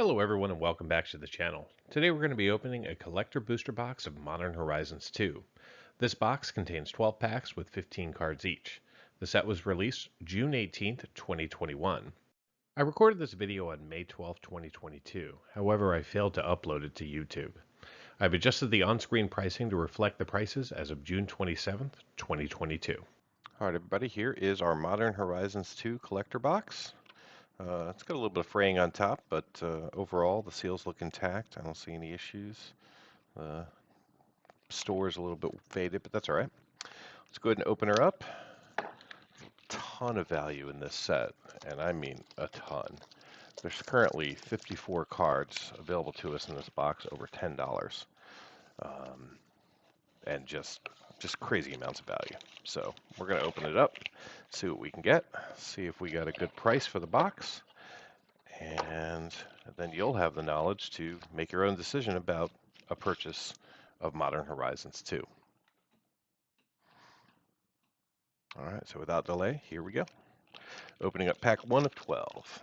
Hello everyone and welcome back to the channel. Today we're going to be opening a collector booster box of Modern Horizons 2. This box contains 12 packs with 15 cards each. The set was released June 18th, 2021. I recorded this video on May 12th, 2022. However, I failed to upload it to YouTube. I've adjusted the on-screen pricing to reflect the prices as of June 27th, 2022. All right, everybody, here is our Modern Horizons 2 collector box. It's got a little bit of fraying on top, but overall the seals look intact. I don't see any issues. The store is a little bit faded, but that's all right. Let's go ahead and open her up. Ton of value in this set, and I mean a ton. There's currently 54 cards available to us in this box, over $10, and just crazy amounts of value. So we're going to open it up, see what we can get, see if we got a good price for the box, and then you'll have the knowledge to make your own decision about a purchase of Modern Horizons 2. All right, so without delay, here we go. Opening up pack 1 of 12.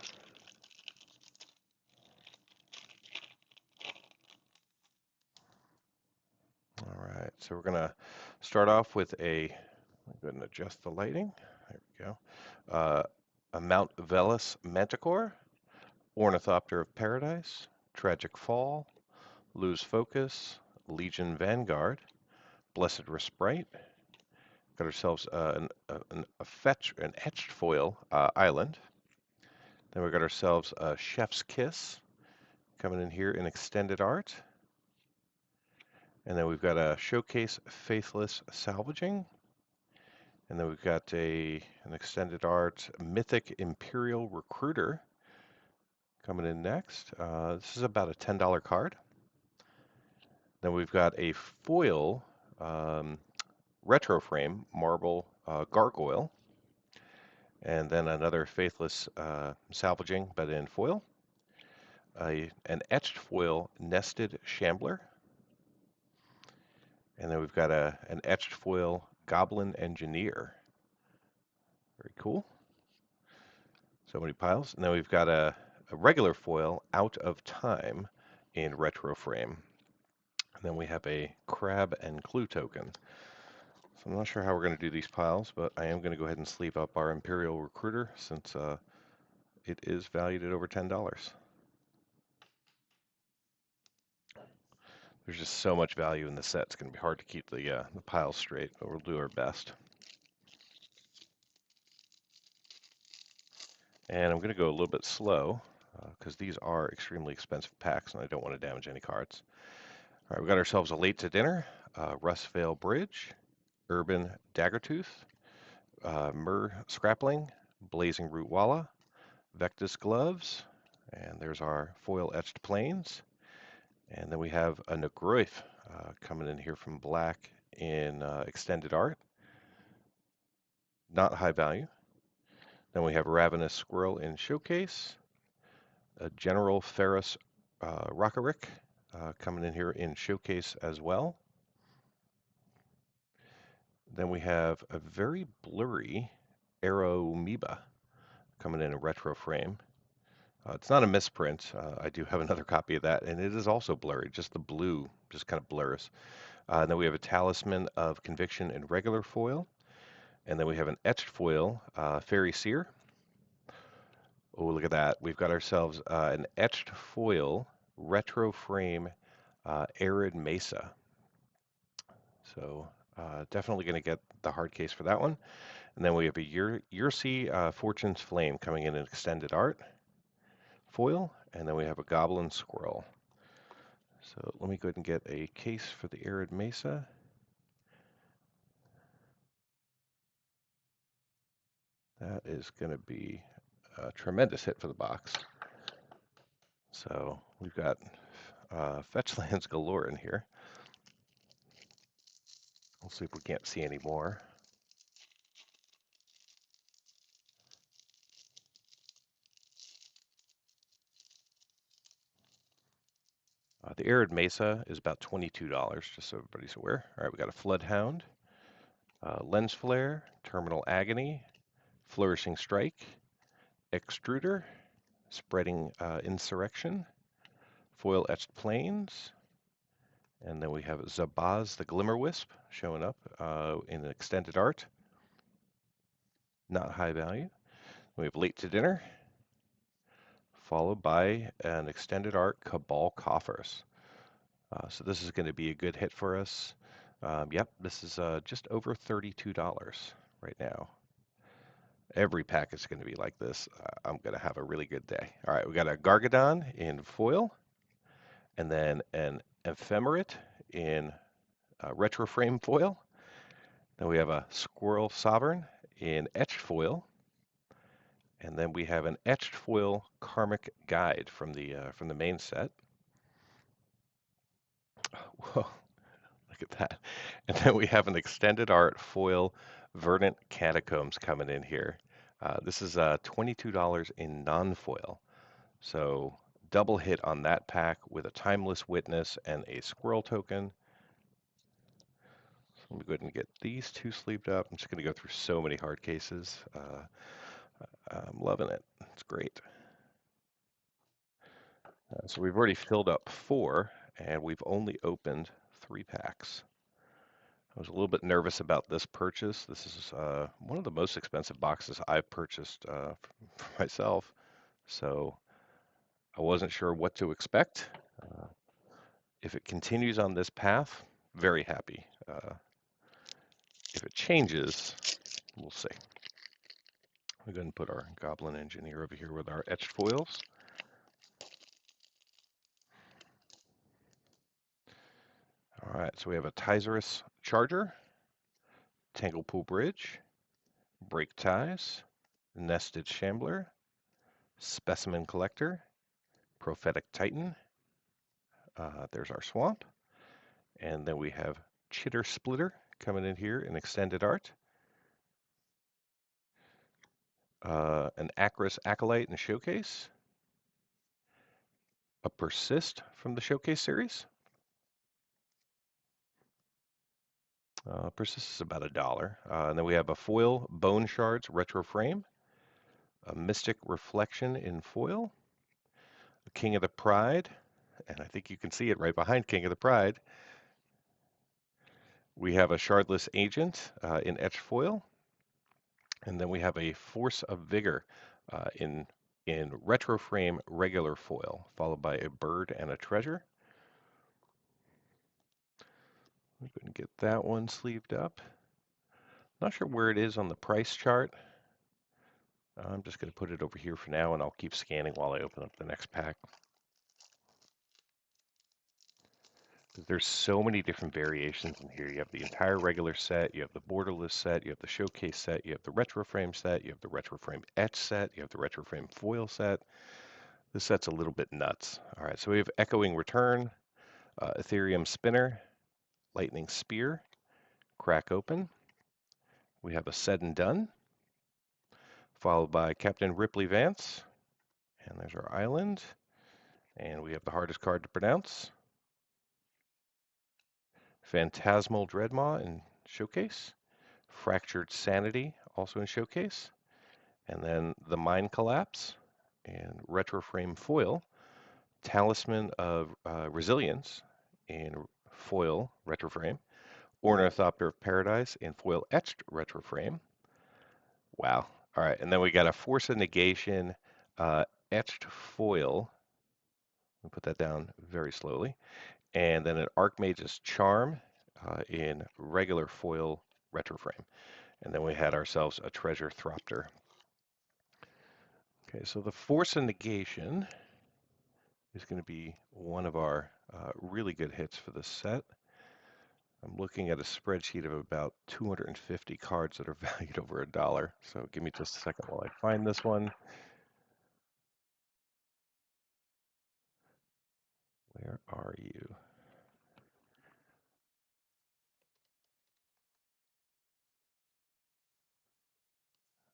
All right, so we're going to start off with I'm going to adjust the lighting. There we go. A Mount Velis Manticore, Ornithopter of Paradise, Tragic Fall, Lose Focus, Legion Vanguard, Blessed Respite. Got ourselves an etched foil island. Then we got ourselves a Chef's Kiss coming in here in extended art. And then we've got a Showcase Faithless Salvaging. And then we've got an extended art Mythic Imperial Recruiter coming in next. This is about a $10 card. Then we've got a foil retro frame marble gargoyle, and then another Faithless Salvaging, but in foil. An etched foil nested shambler, and then we've got an etched foil goblin engineer. Very cool. So many piles. And then we've got a regular foil Out of Time in retro frame. And then we have a crab and clue token. So I'm not sure how we're going to do these piles, but I am going to go ahead and sleeve up our Imperial Recruiter since it is valued at over $10. There's just so much value in the set. It's going to be hard to keep the piles straight, but we'll do our best. And I'm going to go a little bit slow because these are extremely expensive packs and I don't want to damage any cards. All right, we got ourselves a Late to Dinner, Rustvale Bridge, Urban Daggertooth, Myrrh Scrappling, Blazing Root Walla, Vectus Gloves, and there's our foil etched planes. And then we have a Negroif coming in here from black in extended art. Not high value. Then we have Ravenous Squirrel in Showcase. A General Ferrous Rockerick coming in here in Showcase as well. Then we have a very blurry Aeromoeba coming in a retro frame. It's not a misprint. I do have another copy of that, and it is also blurry. Just the blue just kind of blurs. And then we have a Talisman of Conviction in regular foil. And then we have an etched foil, Fairy Seer. Oh, look at that. We've got ourselves an etched foil retro frame Arid Mesa. So definitely going to get the hard case for that one. And then we have a Yursi Fortune's Flame coming in extended art foil. And then we have a Goblin Squirrel. So let me go ahead and get a case for the Arid Mesa. That is going to be a tremendous hit for the box. So we've got fetch lands galore in here. We'll see if we can't see any more. The Arid Mesa is about $22, just so everybody's aware. All right, we got a Floodhound, Lens Flare, Terminal Agony, Flourishing Strike, Extruder, Spreading Insurrection, foil etched planes, and then we have Zabaz the Glimmer Wisp showing up in extended art, not high value. We have Late to Dinner, followed by an extended art Cabal Coffers. So this is going to be a good hit for us. Yep, this is just over $32 right now. Every pack is going to be like this. I'm going to have a really good day. All right, we got a Gargadon in foil, and then an Ephemerate in retro frame foil. Then we have a Squirrel Sovereign in etched foil, and then we have an etched foil Karmic Guide from the main set. Whoa, look at that! And then we have an extended art foil Verdant Catacombs coming in here. This is $22 in non-foil. So double hit on that pack with a Timeless Witness and a Squirrel token. So let me go ahead and get these two sleeved up. I'm just going to go through so many hard cases. I'm loving it. It's great. So we've already filled up 4, and we've only opened 3 packs. I was a little bit nervous about this purchase. This is one of the most expensive boxes I've purchased for myself. So I wasn't sure what to expect. If it continues on this path, very happy. If it changes, we'll see. We're going to put our Goblin Engineer over here with our etched foils. All right, so we have a Tizerus Charger, Tanglepool Bridge, Break Ties, Nested Shambler, Specimen Collector, Prophetic Titan. There's our Swamp. And then we have Chitter Splitter coming in here in extended art. An Acris Acolyte in Showcase. A Persist from the Showcase series. Persist is about $1. And then we have a foil Bone Shards retro frame. A Mystic Reflection in foil. A King of the Pride. And I think you can see it right behind King of the Pride. We have a Shardless Agent in etched foil. And then we have a Force of Vigor in retro frame regular foil, followed by a bird and a treasure. I'm going to get that one sleeved up. Not sure where it is on the price chart. I'm just going to put it over here for now, and I'll keep scanning while I open up the next pack. There's so many different variations in here. You have the entire regular set, you have the borderless set, you have the showcase set, you have the retro frame set, you have the retro frame etch set, you have the retro frame foil set. This set's a little bit nuts. All right, so we have Echoing Return, Ethereum Spinner, Lightning Spear, Crack Open. We have a Said and Done, followed by Captain Ripley Vance. And there's our island. And we have the hardest card to pronounce. Phantasmal Dreadmaw in Showcase. Fractured Sanity also in Showcase. And then the Mind Collapse in Retro Frame Foil. Talisman of Resilience in foil retro frame. Ornithopter of Paradise in foil etched retro frame. Wow. All right. And then we got a Force of Negation etched foil. I'll put that down very slowly. And then an Archmage's Charm in regular foil retro frame. And then we had ourselves a Treasure Thropter. Okay, so the Force of Negation is going to be one of our really good hits for this set. I'm looking at a spreadsheet of about 250 cards that are valued over $1. So give me just a second while I find this one. Where are you?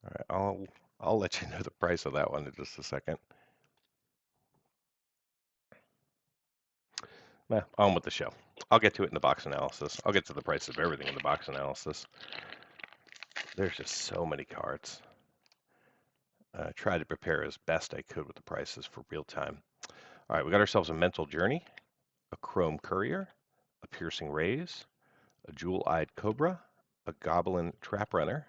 All right, I'll let you know the price of that one in just a second. Nah, on with the show. I'll get to it in the box analysis. I'll get to the price of everything in the box analysis. There's just so many cards. I tried to prepare as best I could with the prices for real time. All right, we got ourselves a Mental Journey, a Chrome Courier, a Piercing Rays, a Jewel-Eyed Cobra, a Goblin Trap Runner,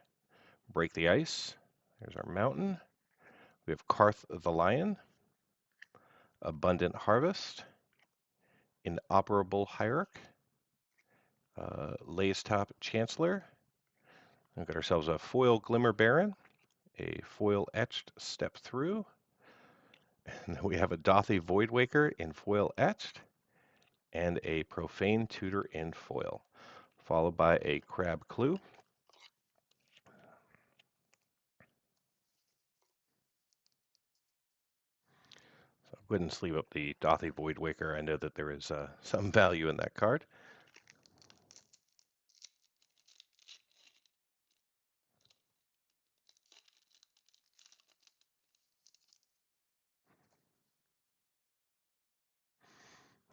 Break the Ice. There's our mountain. We have Karth the Lion, Abundant Harvest, Inoperable Hierarch, Lay's Top Chancellor. We've got ourselves a foil Glimmer Baron, a foil etched Step Through, and then we have a Dothy Voidwaker in foil etched, and a Profane Tutor in foil, followed by a Crab Clue. So I'll go ahead and sleeve up the Dothy Voidwaker. I know that there is some value in that card.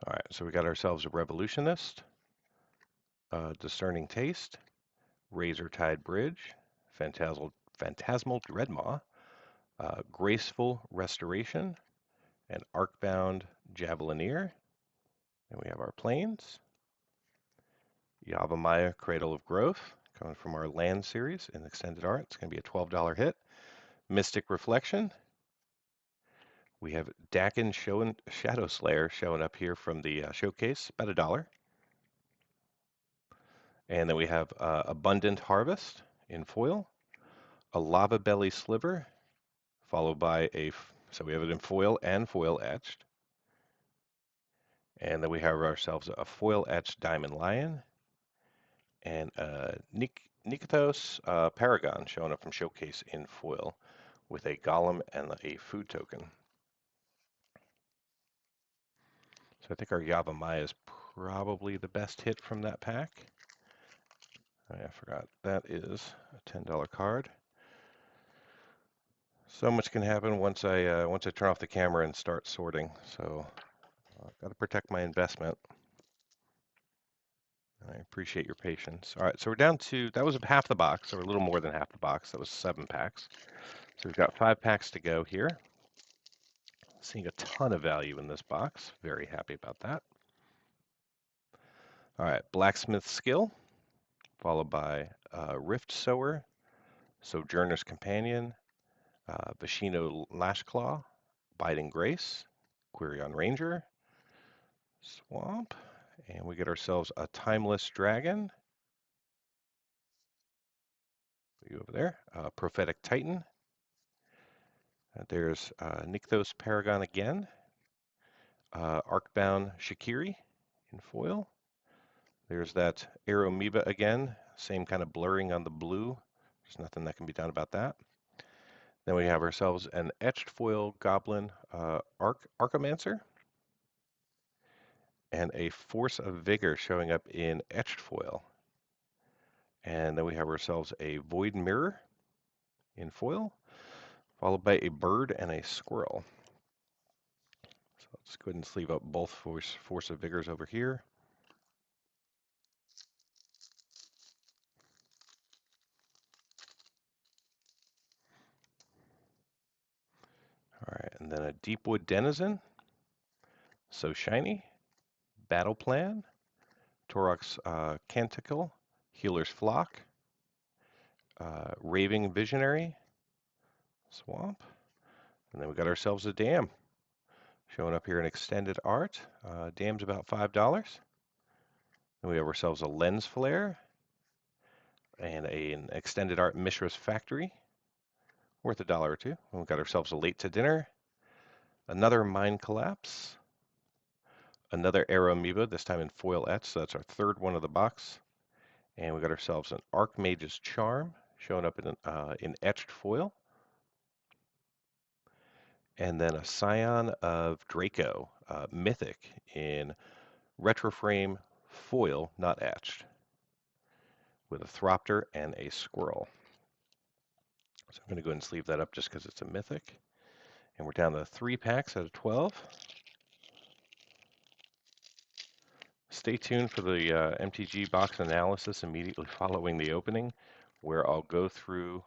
All right, so we got ourselves a Revolutionist, Discerning Taste, Razor Tide Bridge, Phantasmal Dreadmaw, Graceful Restoration, and Arcbound Javelineer. And we have our planes. Yavimaya Cradle of Growth, coming from our land series in extended art. It's going to be a $12 hit. Mystic Reflection. We have Dakin Shadow Slayer showing up here from the showcase, about $1. And then we have Abundant Harvest in foil, a Lava Belly Sliver, followed by so we have it in foil and foil etched. And then we have ourselves a foil etched Diamond Lion and Nikathos Paragon showing up from showcase in foil with a golem and a food token. So I think our Yavimaya is probably the best hit from that pack. Oh, I forgot that is a $10 card. So much can happen once I turn off the camera and start sorting. So I've got to protect my investment. I appreciate your patience. All right, so we're down to, that was half the box, or a little more than half the box. That was 7 packs. So we've got 5 packs to go here. Seeing a ton of value in this box. Very happy about that. All right, Blacksmith Skill, followed by Rift Sower, Sojourner's Companion, Vashino Lashclaw, Biding Grace, Quirion Ranger, Swamp, and we get ourselves a Timeless Dragon. You over there, Prophetic Titan. There's Nykthos Paragon again, Arcbound Shakiri in foil. There's that Aeromoeba again, same kind of blurring on the blue. There's nothing that can be done about that. Then we have ourselves an etched foil Goblin Archomancer and a Force of Vigor showing up in etched foil. And then we have ourselves a Void Mirror in foil, followed by a bird and a squirrel. So let's go ahead and sleeve up both Force of Vigors over here. All right, and then a Deepwood Denizen, So Shiny, Battle Plan, Torok's Canticle, Healer's Flock, Raving Visionary, Swamp, and then we got ourselves a Dam showing up here in extended art. Dam's about $5. Then we have ourselves a Lens Flare and an extended art Mishra's Factory, worth $1 or $2. And we got ourselves a Late to Dinner, another Mind Collapse, another Aeromoeba, this time in foil etch, so that's our third one of the box. And we got ourselves an Archmage's Charm showing up in etched foil. And then a Scion of Draco, Mythic in Retroframe foil, not etched, with a Thropter and a Squirrel. So I'm going to go ahead and sleeve that up just because it's a Mythic. And we're down to 3 packs out of 12. Stay tuned for the MTG box analysis immediately following the opening, where I'll go through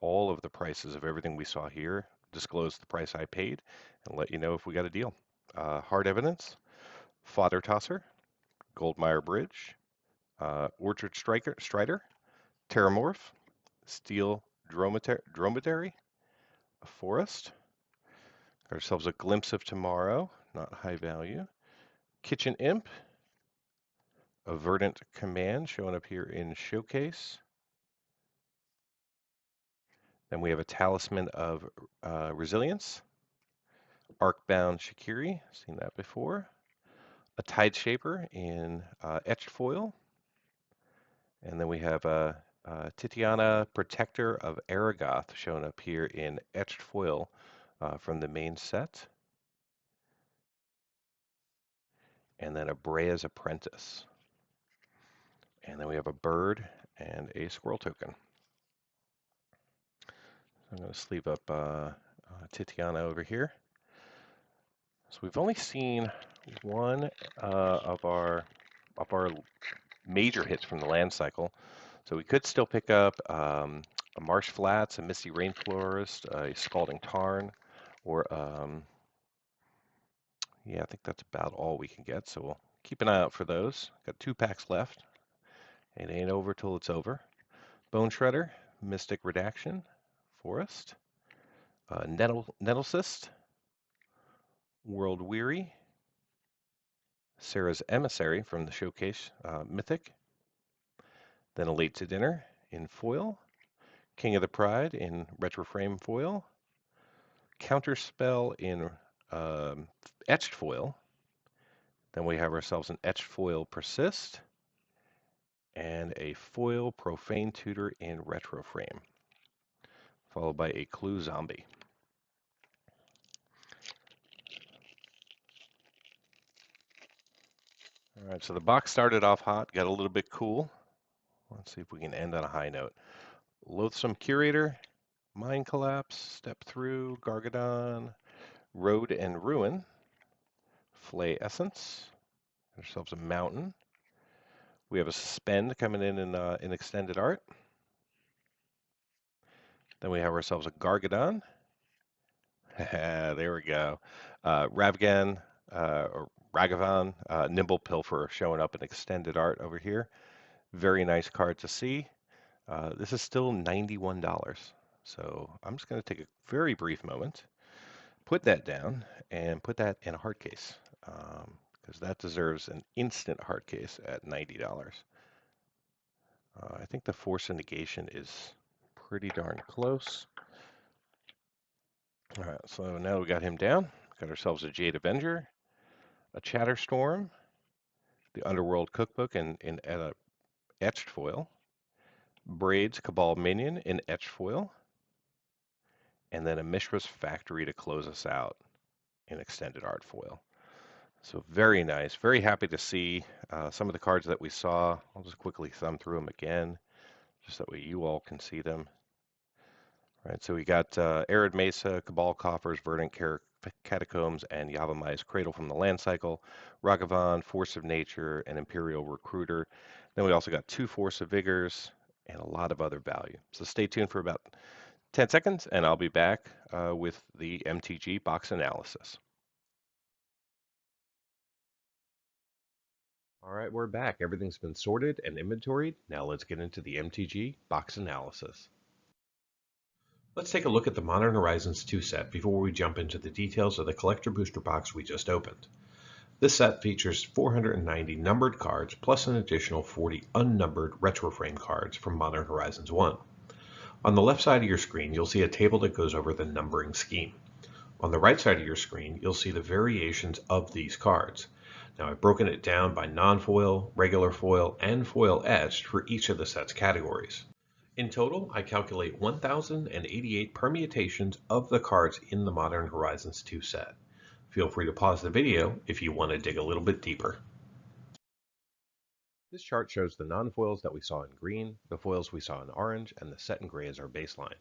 all of the prices of everything we saw here, disclose the price I paid, and let you know if we got a deal. Hard Evidence, Fodder Tosser, Goldmeyer Bridge, Orchard Strider, Terramorph, Steel Dromedary, a Forest. Got ourselves a Glimpse of Tomorrow, not high value. Kitchen Imp, a Verdant Command showing up here in Showcase. Then we have a Talisman of Resilience, Arcbound Shikiri, seen that before. A Tide Shaper in etched foil. And then we have a Titiana Protector of Aragoth shown up here in etched foil from the main set. And then a Brea's Apprentice. And then we have a bird and a squirrel token. I'm going to sleeve up Titiana over here. So we've only seen one of our major hits from the land cycle. So we could still pick up a Marsh Flats, a Misty Rainforest, a Scalding Tarn, or yeah, I think that's about all we can get. So we'll keep an eye out for those. Got 2 packs left. It ain't over till it's over. Bone Shredder, Mystic Redaction, Forest, Nettlecyst, World Weary, Sarah's Emissary from the Showcase Mythic, then a Late to Dinner in foil, King of the Pride in retro frame foil, Counterspell in etched foil, then we have ourselves an etched foil Persist, and a foil Profane Tutor in retro frame, followed by a Clue Zombie. All right, so the box started off hot, got a little bit cool. Let's see if we can end on a high note. Loathsome Curator, Mind Collapse, Step Through, Gargadon, Road and Ruin, Flay Essence, ourselves a Mountain. We have a Suspend coming in extended art. Then we have ourselves a Gargadon. There we go. Ravgan, or Ragavan, Nimble Pilfer showing up in extended art over here. Very nice card to see. This is still $91. So I'm just going to take a very brief moment, put that down, and put that in a hard case, because that deserves an instant hard case at $90. I think the Force of Negation is pretty darn close. All right, so now we got him down. Got ourselves a Jade Avenger, a Chatterstorm, the Underworld Cookbook in etched foil, Braids Cabal Minion in etched foil, and then a Mishra's Factory to close us out in extended art foil. So very nice. Very happy to see some of the cards that we saw. I'll just quickly thumb through them again, just that way you all can see them. All right, so we got Arid Mesa, Cabal Coffers, Verdant Catacombs, and Yavimai's Cradle from the Land Cycle, Ragavan, Force of Nature, and Imperial Recruiter. Then we also got 2 Force of Vigors and a lot of other value. So stay tuned for about 10 seconds, and I'll be back with the MTG box analysis. All right, we're back. Everything's been sorted and inventoried. Now let's get into the MTG box analysis. Let's take a look at the Modern Horizons 2 set before we jump into the details of the collector booster box we just opened. This set features 490 numbered cards plus an additional 40 unnumbered retro frame cards from Modern Horizons 1. On the left side of your screen, you'll see a table that goes over the numbering scheme. On the right side of your screen, you'll see the variations of these cards. Now I've broken it down by non-foil, regular foil, and foil etched for each of the set's categories. In total, I calculate 1,088 permutations of the cards in the Modern Horizons 2 set. Feel free to pause the video if you want to dig a little bit deeper. This chart shows the non-foils that we saw in green, the foils we saw in orange, and the set in gray as our baseline.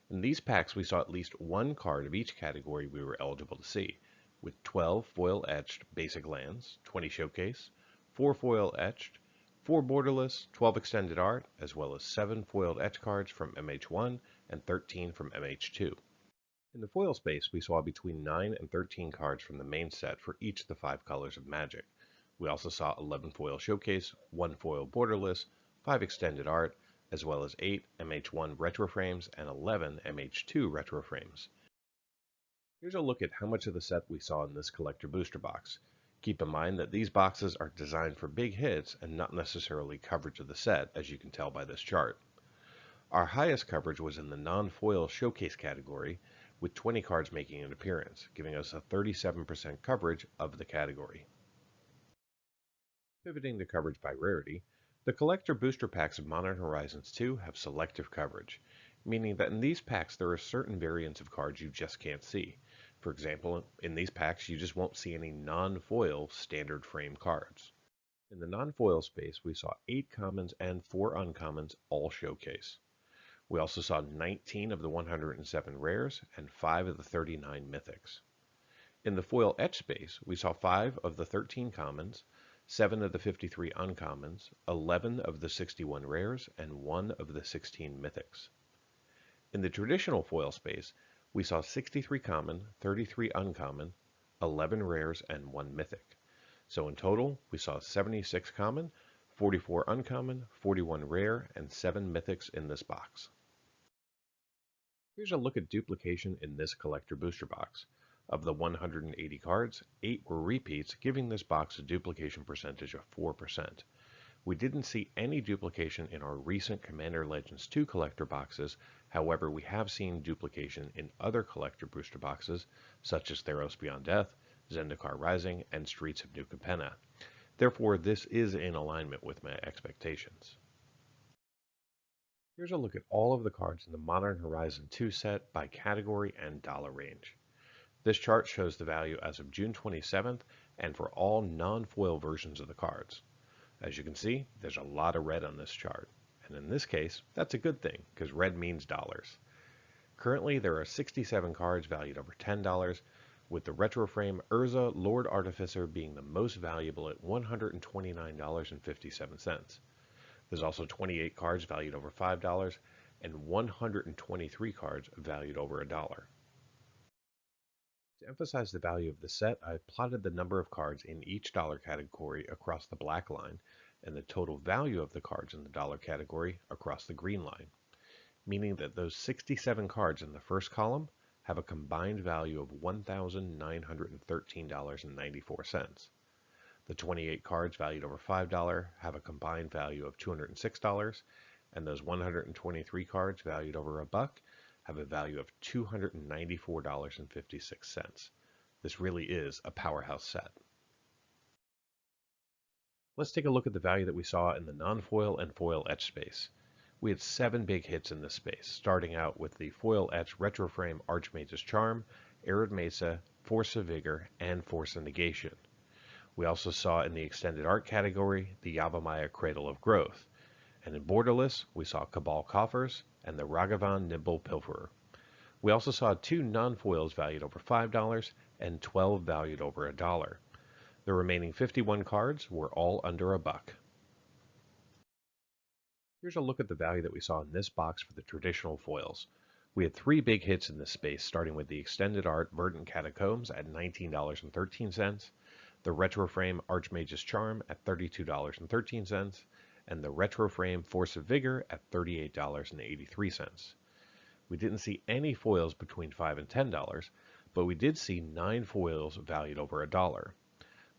In these packs, we saw at least one card of each category we were eligible to see, with 12 foil etched basic lands, 20 showcase, 4 foil etched, 4 borderless, 12 extended art, as well as 7 foiled etch cards from MH1 and 13 from MH2. In the foil space, we saw between 9 and 13 cards from the main set for each of the 5 colors of Magic. We also saw 11 foil showcase, 1 foil borderless, 5 extended art, as well as 8 MH1 retro frames and 11 MH2 retro frames. Here's a look at how much of the set we saw in this collector booster box. Keep in mind that these boxes are designed for big hits and not necessarily coverage of the set, as you can tell by this chart. Our highest coverage was in the non-foil showcase category, with 20 cards making an appearance, giving us a 37% coverage of the category. Pivoting to coverage by rarity, the collector booster packs of Modern Horizons 2 have selective coverage, meaning that in these packs there are certain variants of cards you just can't see. For example, in these packs you just won't see any non-foil standard frame cards. In the non-foil space, we saw 8 commons and 4 uncommons all showcase. We also saw 19 of the 107 rares and 5 of the 39 mythics. In the foil etch space, we saw 5 of the 13 commons, 7 of the 53 uncommons, 11 of the 61 rares, and 1 of the 16 mythics. In the traditional foil space, we saw 63 common, 33 uncommon, 11 rares, and 1 mythic. So in total, we saw 76 common, 44 uncommon, 41 rare, and 7 mythics in this box. Here's a look at duplication in this collector booster box. Of the 180 cards, 8 were repeats, giving this box a duplication percentage of 4%. We didn't see any duplication in our recent Commander Legends 2 collector boxes, however we have seen duplication in other collector booster boxes, such as Theros Beyond Death, Zendikar Rising, and Streets of New Capenna. Therefore, this is in alignment with my expectations. Here's a look at all of the cards in the Modern Horizon 2 set by category and dollar range. This chart shows the value as of June 27th and for all non-foil versions of the cards. As you can see, there's a lot of red on this chart, and in this case, that's a good thing because red means dollars. Currently, there are 67 cards valued over $10, with the retro frame Urza Lord Artificer being the most valuable at $129.57. There's also 28 cards valued over $5 and 123 cards valued over $1. To emphasize the value of the set, I've plotted the number of cards in each dollar category across the black line and the total value of the cards in the dollar category across the green line, meaning that those 67 cards in the first column have a combined value of $1,913.94. The 28 cards valued over $5 have a combined value of $206, and those 123 cards valued over $1 have a value of $294.56. This really is a powerhouse set. Let's take a look at the value that we saw in the non-foil and foil etch space. We had 7 big hits in this space, starting out with the foil etch retro frame Archmage's Charm, Arid Mesa, Force of Vigor, and Force of Negation. We also saw in the extended art category the Yavimaya Cradle of Growth, and in borderless we saw Cabal Coffers and the Ragavan Nimble Pilferer. We also saw 2 non-foils valued over $5 and 12 valued over $1. The remaining 51 cards were all under $1. Here's a look at the value that we saw in this box for the traditional foils. We had 3 big hits in this space, starting with the extended art Verdant Catacombs at $19.13, the retro frame Archmage's Charm at $32.13, and the retro frame Force of Vigor at $38.83. We didn't see any foils between $5 and $10, but we did see 9 foils valued over $1.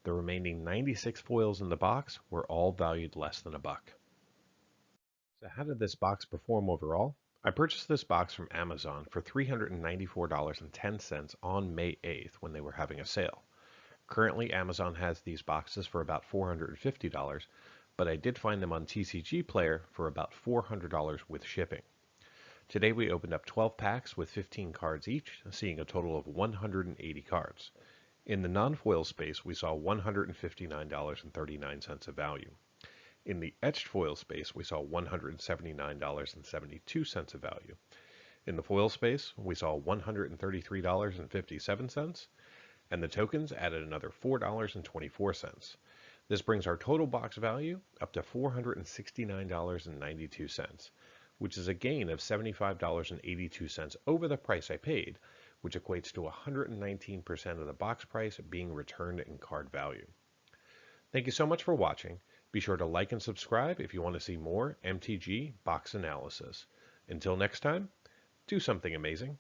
The remaining 96 foils in the box were all valued less than $1. So how did this box perform overall? I purchased this box from Amazon for $394.10 on May 8th when they were having a sale. Currently, Amazon has these boxes for about $450, but I did find them on TCG Player for about $400 with shipping. Today we opened up 12 packs with 15 cards each, seeing a total of 180 cards. In the non-foil space, we saw $159.39 of value. In the etched foil space, we saw $179.72 of value. In the foil space, we saw $133.57, and the tokens added another $4.24. This brings our total box value up to $469.92, which is a gain of $75.82 over the price I paid, which equates to 119% of the box price being returned in card value. Thank you so much for watching. Be sure to like and subscribe if you want to see more MTG box analysis. Until next time, do something amazing.